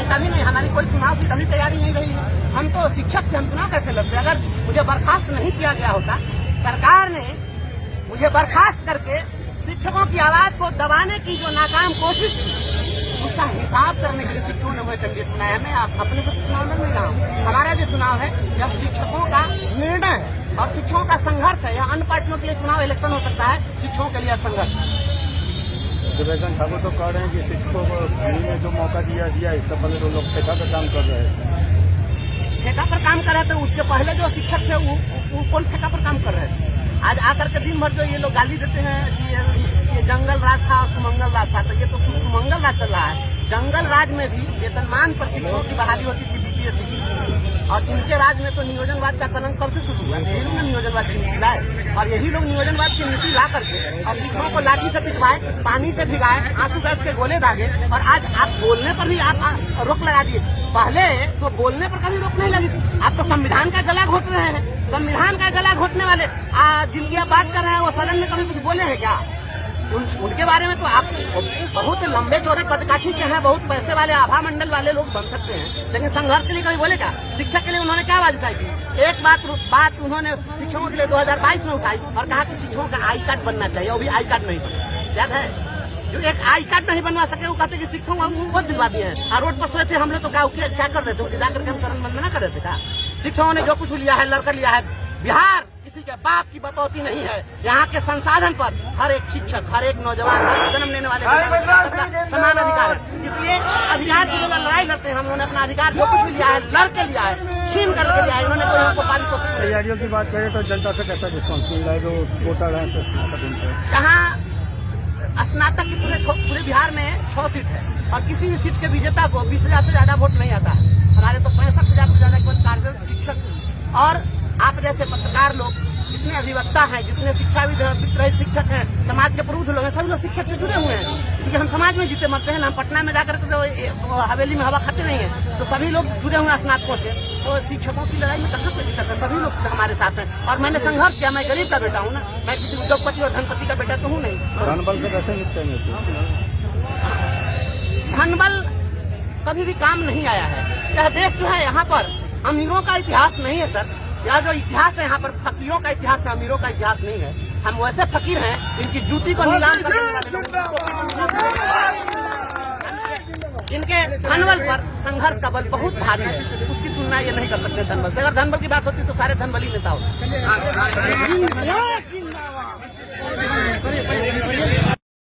हैं, कभी नहीं। हमारी कोई चुनाव की कभी तैयारी नहीं रही है। हम तो शिक्षक थे, हम चुनाव कैसे लड़ते? अगर मुझे बर्खास्त नहीं किया गया होता, सरकार ने मुझे बर्खास्त करके शिक्षकों की आवाज को दबाने की जो नाकाम कोशिश की, उसका हिसाब करने के लिए शिक्षकों ने मुझे कैंडिडेट बनाया। मैं अपने से चुनाव लड़ नहीं रहा हूँ। हमारा जो चुनाव है यह शिक्षकों का निर्णय है और शिक्षकों का संघर्ष है। यह अन्य पार्टियों के लिए चुनाव इलेक्शन हो सकता है, शिक्षकों के लिए संघर्ष। देवेंद्र ठाकुर तो कह रहे हैं कि शिक्षकों को फ्री में जो मौका दिया इससे पहले तो लोग ठेका पर काम कर रहे हैं। ठेका पर काम कर रहे थे, उसके पहले जो शिक्षक थे वो कौन ठेका पर काम कर रहे थे? आज आकर के दिन भर जो ये लोग गाली देते हैं कि ये जंगल राज था और सुमंगल राज था, तो ये तो सुमंगल राज चल रहा है। जंगल राज में भी वेतनमान पर शिक्षकों की बहाली होती थी बीपीएससी की, और इनके राज में तो नियोजनवाद का कलंक कब से शुरू हुआ? यही लोग ने नियोजनवाद की नीति लाए और यही लोग नियोजनवाद की नीति ला करके और शिक्षकों को लाठी से पिटवाए, पानी से भिगाए, आंसू गैस के गोले दागे। और आज आप बोलने पर भी आप रोक लगा दिए। पहले तो बोलने पर कभी रोक नहीं लगी थी, आप तो संविधान का गला घोट रहे हैं। संविधान का गला घोटने वाले जिनकी आप बात कर रहे हैं वो सदन में कभी कुछ बोले हैं क्या? उनके बारे में तो आप बहुत लंबे चौड़े कदकाठी के हैं, बहुत पैसे वाले आभा मंडल वाले लोग बन सकते हैं, लेकिन संघर्ष के लिए कभी बोले क्या? शिक्षा के लिए उन्होंने क्या आवाज उठाई थी? एक बात उन्होंने शिक्षकों के लिए 2022 में उठाई और कहा कि शिक्षकों का आई कार्ड बनना चाहिए, वो भी आई कार्ड नहीं बना। याद है? जो एक आई कार्ड नहीं बनवा सके वो कहते कि शिक्षकों को दिलवा दिए हैं। और रोड पर सोए थे हम लोग तो क्या कर रहे थे? जाकर के हम चरण वंदना कर रहे थे क्या? शिक्षकों ने जो कुछ लिया है लड़कर लिया है। बिहार किसी के बाप की बकौती नहीं है। यहाँ के संसाधन पर हर एक शिक्षक, हर एक नौजवान, जन्म लेने वाले सबका समान अधिकार है। इसलिए अधिकार की लड़ाई लड़ते हैं। हम लोगों ने अपना अधिकार जो कुछ भी लिया है लड़ के लिया है, छीन करके लिया है। इन्होंने कोई हमको पारी कोशिश। तैयारियों की बात करें तो जनता से कैसा रिस्पॉन्स मिल रहा है? जो वोटर है कहाँ स्नातक की पूरे बिहार में 6 सीट है और किसी भी सीट के विजेता को 20,000 से ज्यादा वोट नहीं आता है। हमारे तो 65,000 से ज्यादा कार्यरत शिक्षक और आप जैसे पत्रकार लोग, जितने अधिवक्ता हैं, जितने शिक्षाविद रहित शिक्षक हैं, समाज के प्रबुद्ध लोग हैं, सभी लोग शिक्षक से जुड़े हुए हैं। क्योंकि हम समाज में जीते मरते हैं ना, हम पटना में जाकर के तो हवेली में हवा खाते नहीं है। तो सभी लोग जुड़े हुए हैं स्नातकों से। तो शिक्षकों की लड़ाई में कहाँ कोई दिक्कत है? सभी लोग हमारे साथ हैं और मैंने संघर्ष किया। मैं गरीब का बेटा हूँ ना, मैं किसी उद्योगपति और धनपति का बेटा तो हूँ नहीं। धनबल से कैसे निपटेंगे? धनबल कभी भी काम नहीं आया है। यह देश जो है यहाँ पर अमीरों का इतिहास नहीं है सर। यह जो इतिहास है यहाँ पर फकीरों का इतिहास है, अमीरों का इतिहास नहीं है। हम वैसे फकीर हैं इनकी जूती को नीलाम करने वाले लोग। इनके धनबल पर संघर्ष का बल बहुत भारी है, उसकी तुलना ये नहीं कर सकते धनबल से। अगर धनबल की बात होती तो सारे धनबली नेता होते।